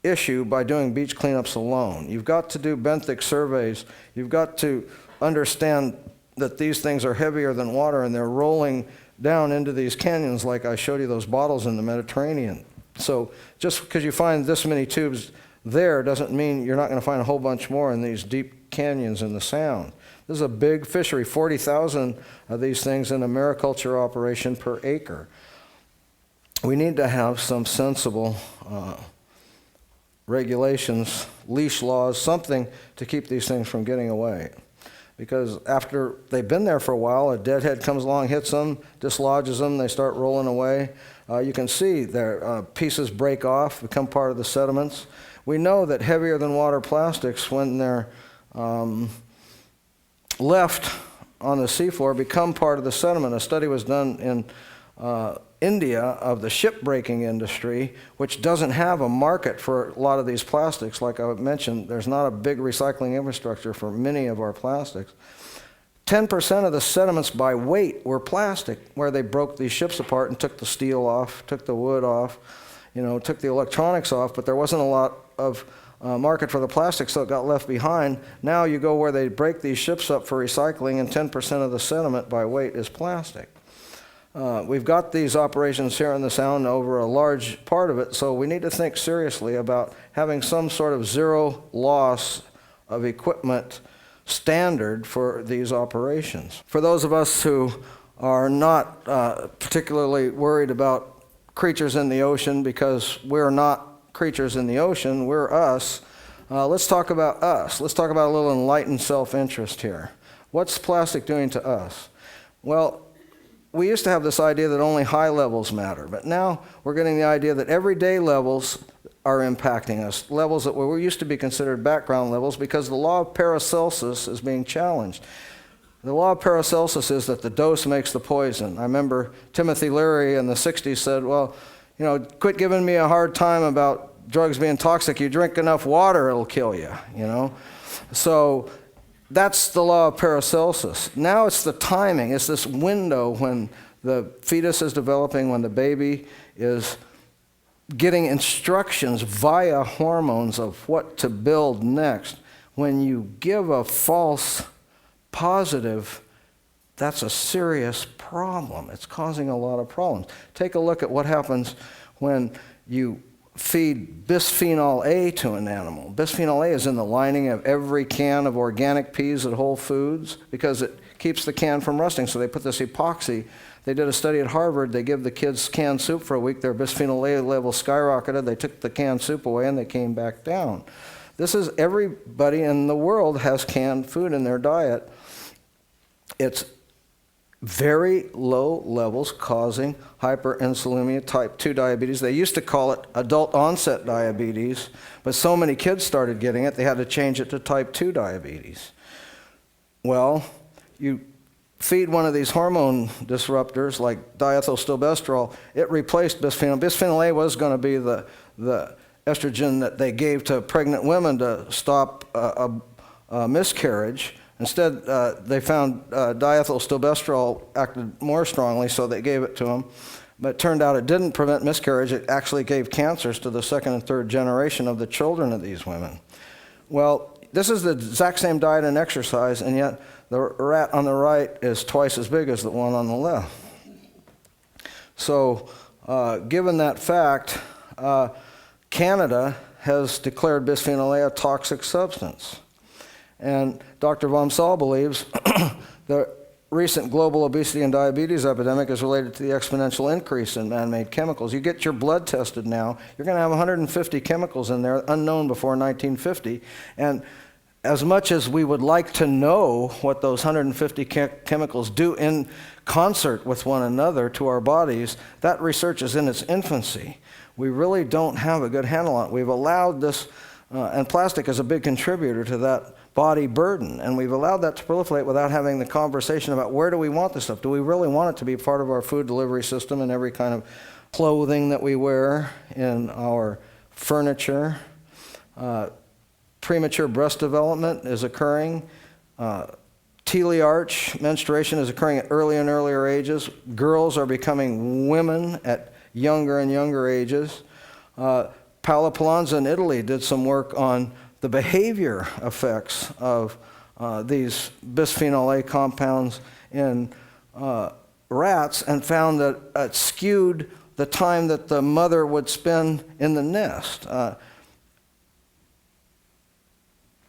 issue by doing beach cleanups alone. You've got to do benthic surveys. You've got to understand that these things are heavier than water and they're rolling down into these canyons like I showed you those bottles in the Mediterranean. So just because you find this many tubes there doesn't mean you're not going to find a whole bunch more in these deep canyons in the Sound. This is a big fishery, 40,000 of these things in a mariculture operation per acre. We need to have some sensible regulations, leash laws, something to keep these things from getting away. Because after they've been there for a while, a deadhead comes along, hits them, dislodges them, they start rolling away. You can see their pieces break off, become part of the sediments. We know that heavier than water plastics, when they're left on the seafloor, become part of the sediment. A study was done in India of the shipbreaking industry, which doesn't have a market for a lot of these plastics. Like I mentioned, there's not a big recycling infrastructure for many of our plastics. 10% of the sediments by weight were plastic, where they broke these ships apart and took the steel off, took the wood off, took the electronics off, but there wasn't a lot of market for the plastic, so it got left behind. Now you go where they break these ships up for recycling, and 10% of the sediment by weight is plastic. We've got these operations here in the Sound over a large part of it, so we need to think seriously about having some sort of zero loss of equipment standard for these operations. For those of us who are not particularly worried about creatures in the ocean, because we're not creatures in the ocean, we're us, let's talk about us. Let's talk about a little enlightened self-interest here. What's plastic doing to us? Well, we used to have this idea that only high levels matter, but now we're getting the idea that everyday levels are impacting us, levels that were used to be considered background levels, because the law of Paracelsus is being challenged. The law of Paracelsus is that the dose makes the poison. I remember Timothy Leary in the 60s said, well, quit giving me a hard time about drugs being toxic. You drink enough water, it'll kill you, So that's the law of Paracelsus. Now it's the timing. It's this window when the fetus is developing, when the baby is getting instructions via hormones of what to build next. When you give a false positive, that's a serious problem. It's causing a lot of problems. Take a look at what happens when you feed bisphenol A to an animal. Bisphenol A is in the lining of every can of organic peas at Whole Foods because it keeps the can from rusting. So they put this epoxy. They did a study at Harvard. They give the kids canned soup for a week. Their bisphenol A level skyrocketed. They took the canned soup away and they came back down. This is everybody in the world has canned food in their diet. It's very low levels causing hyperinsulinemia, type 2 diabetes. They used to call it adult onset diabetes, but so many kids started getting it, they had to change it to type 2 diabetes. Well, you feed one of these hormone disruptors like diethylstilbestrol, it replaced bisphenol. Bisphenol A was going to be the estrogen that they gave to pregnant women to stop a miscarriage. Instead, they found diethylstilbestrol acted more strongly, so they gave it to them. But it turned out it didn't prevent miscarriage. It actually gave cancers to the second and third generation of the children of these women. Well, this is the exact same diet and exercise, and yet the rat on the right is twice as big as the one on the left. So, given that fact, Canada has declared bisphenol A a toxic substance. And Dr. von Saal believes the recent global obesity and diabetes epidemic is related to the exponential increase in man-made chemicals. You get your blood tested now, you're going to have 150 chemicals in there unknown before 1950. And as much as we would like to know what those 150 chemicals do in concert with one another to our bodies, that research is in its infancy. We really don't have a good handle on it. We've allowed this, and plastic is a big contributor to that body burden, and we've allowed that to proliferate without having the conversation about where do we want this stuff? Do we really want it to be part of our food delivery system in every kind of clothing that we wear, in our furniture? Premature breast development is occurring. Telearch menstruation is occurring at earlier and earlier ages. Girls are becoming women at younger and younger ages. Paolo Palanza in Italy did some work on the behavior effects of these bisphenol A compounds in rats, and found that it skewed the time that the mother would spend in the nest.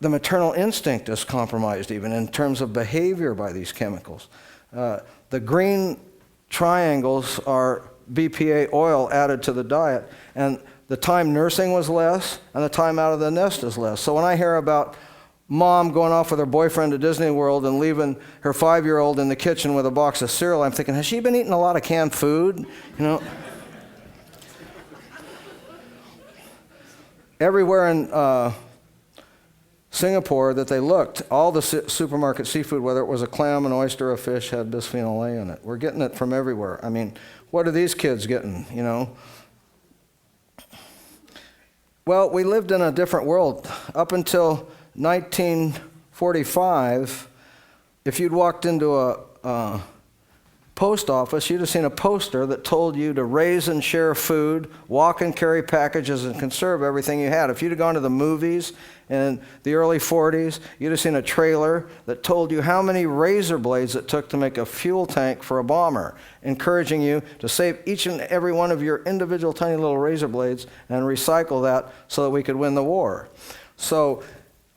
The maternal instinct is compromised even in terms of behavior by these chemicals. The green triangles are BPA oil added to the diet, and the time nursing was less, and the time out of the nest is less. So when I hear about mom going off with her boyfriend to Disney World and leaving her 5-year-old in the kitchen with a box of cereal, I'm thinking, has she been eating a lot of canned food? You know. Everywhere in Singapore that they looked, all the supermarket seafood, whether it was a clam, an oyster, a fish, had bisphenol A in it. We're getting it from everywhere. I mean, what are these kids getting, you know? Well, we lived in a different world. Up until 1945, if you'd walked into a post office, you'd have seen a poster that told you to raise and share food, walk and carry packages, and conserve everything you had. If you'd have gone to the movies in the early 40s, you'd have seen a trailer that told you how many razor blades it took to make a fuel tank for a bomber, encouraging you to save each and every one of your individual tiny little razor blades and recycle that so that we could win the war. So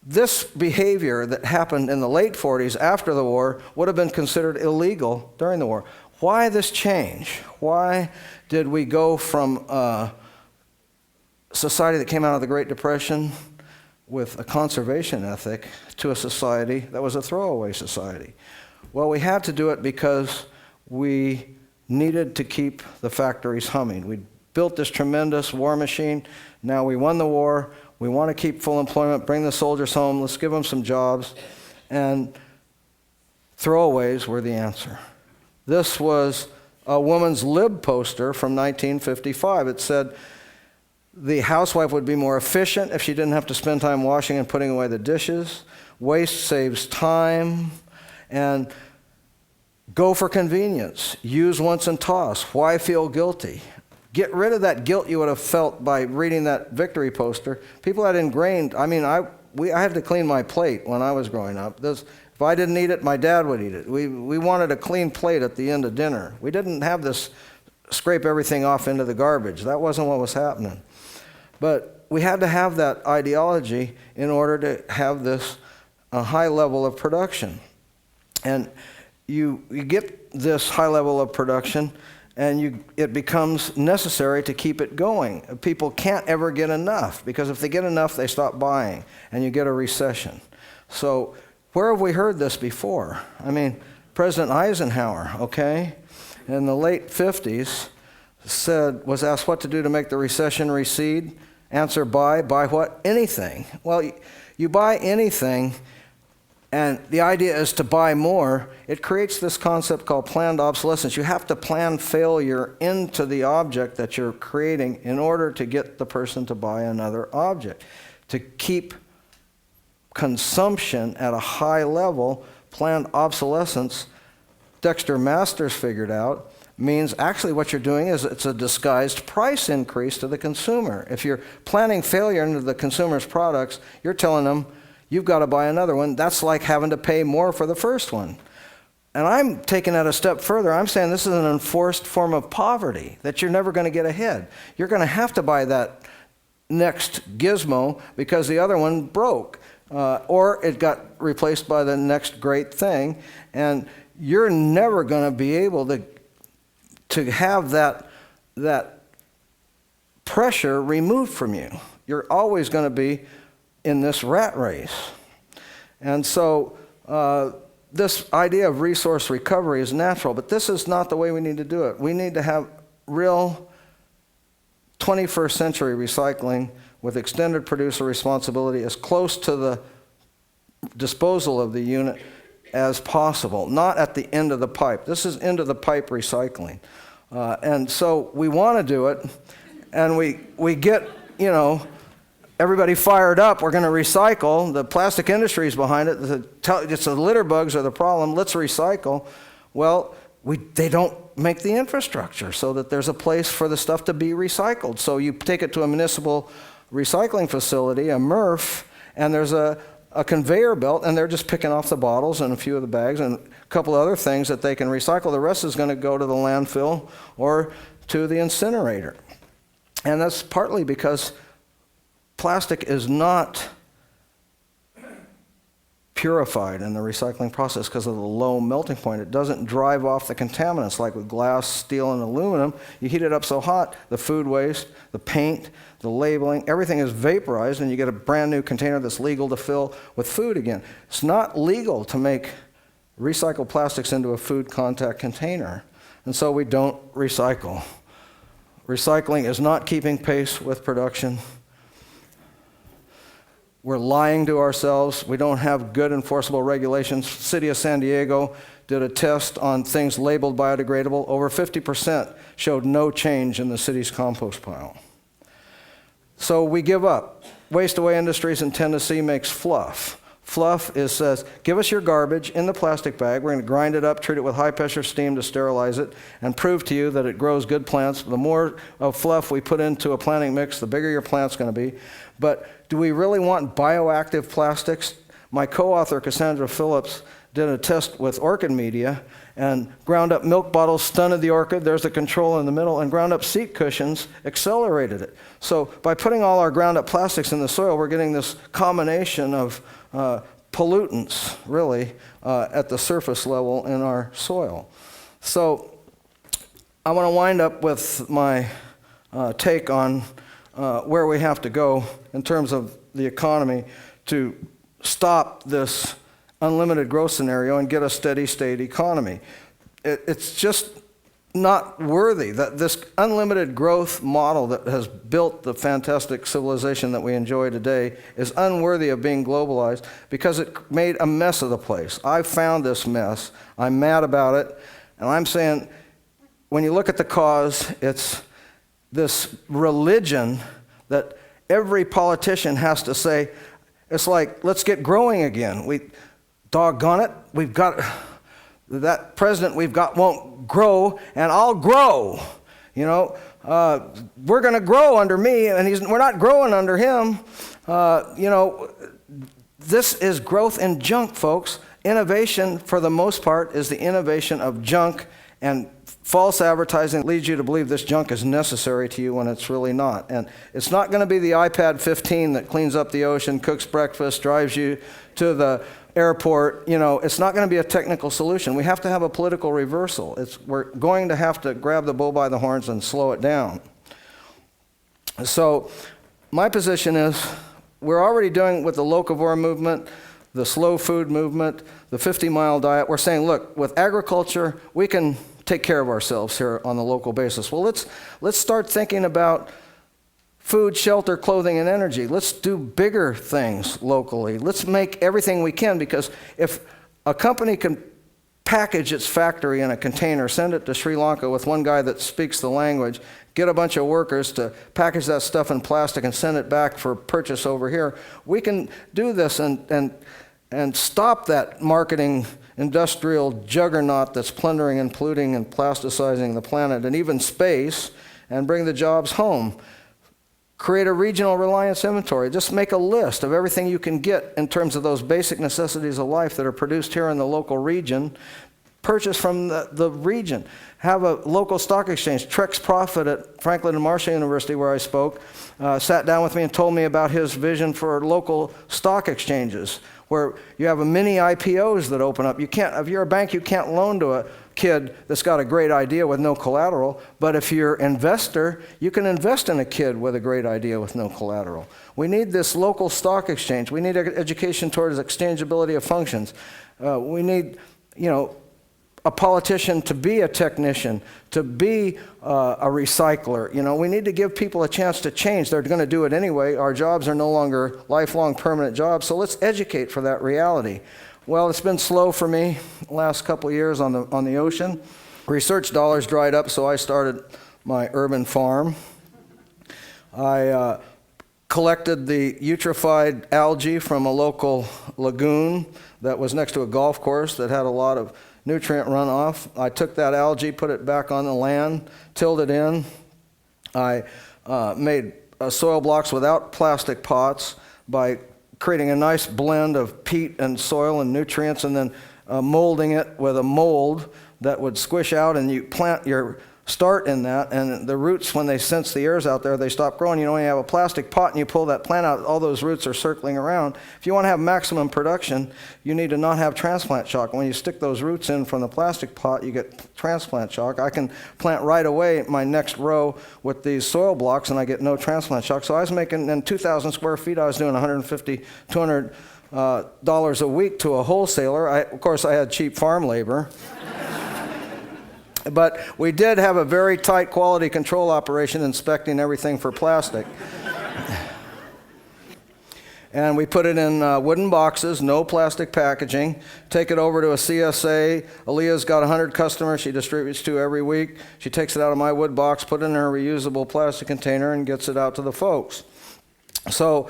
this behavior that happened in the late 40s after the war would have been considered illegal during the war. Why this change? Why did we go from a society that came out of the Great Depression with a conservation ethic to a society that was a throwaway society? Well, we had to do it because we needed to keep the factories humming. We built this tremendous war machine. Now we won the war. We want to keep full employment, bring the soldiers home, let's give them some jobs. And throwaways were the answer. This was a woman's lib poster from 1955. It said the housewife would be more efficient if she didn't have to spend time washing and putting away the dishes. Waste saves time. And go for convenience. Use once and toss. Why feel guilty? Get rid of that guilt you would have felt by reading that victory poster. People had ingrained, I mean, I had to clean my plate when I was growing up. If I didn't eat it, my dad would eat it. We wanted a clean plate at the end of dinner. We didn't have this scrape everything off into the garbage. That wasn't what was happening. But we had to have that ideology in order to have this high level of production. And you get this high level of production, and it becomes necessary to keep it going. People can't ever get enough, because if they get enough, they stop buying, and you get a recession. So where have we heard this before? I mean, President Eisenhower, okay, in the late 50s, was asked what to do to make the recession recede. Answer, buy what? Anything. Well, you buy anything and the idea is to buy more, it creates this concept called planned obsolescence. You have to plan failure into the object that you're creating in order to get the person to buy another object. To keep consumption at a high level, planned obsolescence, Dexter Masters figured out, means actually what you're doing is it's a disguised price increase to the consumer. If you're planning failure into the consumer's products, you're telling them, you've got to buy another one. That's like having to pay more for the first one. And I'm taking that a step further. I'm saying this is an enforced form of poverty, that you're never going to get ahead. You're going to have to buy that next gizmo because the other one broke, or it got replaced by the next great thing. And you're never going to be able to have that pressure removed from you. You're always going to be in this rat race. And so this idea of resource recovery is natural, but this is not the way we need to do it. We need to have real 21st century recycling with extended producer responsibility as close to the disposal of the unit as possible, not at the end of the pipe. This is end of the pipe recycling. And so we want to do it, and we get, everybody fired up. We're going to recycle. The plastic industry is behind it. It's the litter bugs are the problem. Let's recycle. Well, they don't make the infrastructure so that there's a place for the stuff to be recycled. So you take it to a municipal recycling facility, a MRF, and there's a conveyor belt, and they're just picking off the bottles and a few of the bags and a couple of other things that they can recycle. The rest is going to go to the landfill or to the incinerator. And that's partly because plastic is not purified in the recycling process because of the low melting point. It doesn't drive off the contaminants like with glass, steel, and aluminum. You heat it up so hot, the food waste, the paint, the labeling, everything is vaporized, and you get a brand new container that's legal to fill with food again. It's not legal to make recycled plastics into a food contact container, and so we don't recycle. Recycling is not keeping pace with production. We're lying to ourselves. We don't have good enforceable regulations. City of San Diego did a test on things labeled biodegradable. Over 50% showed no change in the city's compost pile. So we give up. Waste Away Industries in Tennessee makes fluff. Fluff says, give us your garbage in the plastic bag. We're going to grind it up, treat it with high-pressure steam to sterilize it, and prove to you that it grows good plants. The more of fluff we put into a planting mix, the bigger your plant's going to be. But do we really want bioactive plastics? My co-author, Cassandra Phillips, did a test with orchid media and ground up milk bottles, stunted the orchid, there's the control in the middle, and ground up seat cushions, accelerated it. So by putting all our ground up plastics in the soil, we're getting this combination of pollutants, really, at the surface level in our soil. So I want to wind up with my take on where we have to go in terms of the economy to stop this unlimited growth scenario and get a steady state economy. It's just not worthy. That this unlimited growth model that has built the fantastic civilization that we enjoy today is unworthy of being globalized because it made a mess of the place. I found this mess. I'm mad about it. And I'm saying, when you look at the cause, it's this religion that every politician has to say, it's like, let's get growing again. Doggone it, we've got, that president we've got won't grow, and I'll grow. We're going to grow under me, and we're not growing under him. This is growth in junk, folks. Innovation, for the most part, is the innovation of junk, and false advertising leads you to believe this junk is necessary to you when it's really not. And it's not going to be the iPad 15 that cleans up the ocean, cooks breakfast, drives you to the airport. It's not going to be a technical solution. We have to have a political reversal. We're going to have to grab the bull by the horns and slow it down. So my position is we're already doing with the locavore movement, the slow food movement, the 50-mile diet. We're saying, look, with agriculture, we can take care of ourselves here on the local basis. Well, let's start thinking about food, shelter, clothing, and energy. Let's do bigger things locally. Let's make everything we can, because if a company can package its factory in a container, send it to Sri Lanka with one guy that speaks the language, get a bunch of workers to package that stuff in plastic and send it back for purchase over here, we can do this and stop that marketing industrial juggernaut that's plundering and polluting and plasticizing the planet and even space, and bring the jobs home. Create a regional reliance inventory. Just make a list of everything you can get in terms of those basic necessities of life that are produced here in the local region. Purchase from the region. Have a local stock exchange. Trex Profit at Franklin and Marshall University, where I spoke, sat down with me and told me about his vision for local stock exchanges, where you have a mini IPOs that open up. You can't, if you're a bank, you can't loan to a kid that's got a great idea with no collateral, but if you're an investor, you can invest in a kid with a great idea with no collateral. We need this local stock exchange. We need education towards exchangeability of functions. We need, a politician to be a technician, to be a recycler. We need to give people a chance to change. They're going to do it anyway. Our jobs are no longer lifelong permanent jobs, so let's educate for that reality. Well, it's been slow for me the last couple of years on the ocean. Research dollars dried up, so I started my urban farm. I collected the eutrophied algae from a local lagoon that was next to a golf course that had a lot of nutrient runoff. I took that algae, put it back on the land, tilled it in. I made soil blocks without plastic pots by creating a nice blend of peat and soil and nutrients, and then molding it with a mold that would squish out, and you plant your start in that, and the roots, when they sense the air's out there, they stop growing. You have a plastic pot and you pull that plant out, all those roots are circling around. If you want to have maximum production, you need to not have transplant shock. When you stick those roots in from the plastic pot, you get transplant shock. I can plant right away my next row with these soil blocks and I get no transplant shock. So I was making, in 2,000 square feet, I was doing $150, $200 a week to a wholesaler. Of course, I had cheap farm labor. But we did have a very tight quality control operation inspecting everything for plastic. And we put it in wooden boxes, no plastic packaging. Take it over to a CSA. Aaliyah's got 100 customers she distributes to every week. She takes it out of my wood box, put it in her reusable plastic container, and gets it out to the folks. So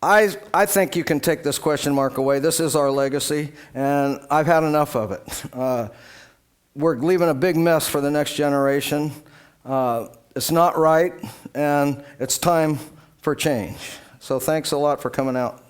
I think you can take this question mark away. This is our legacy, and I've had enough of it. We're leaving a big mess for the next generation. It's not right, and it's time for change. So thanks a lot for coming out.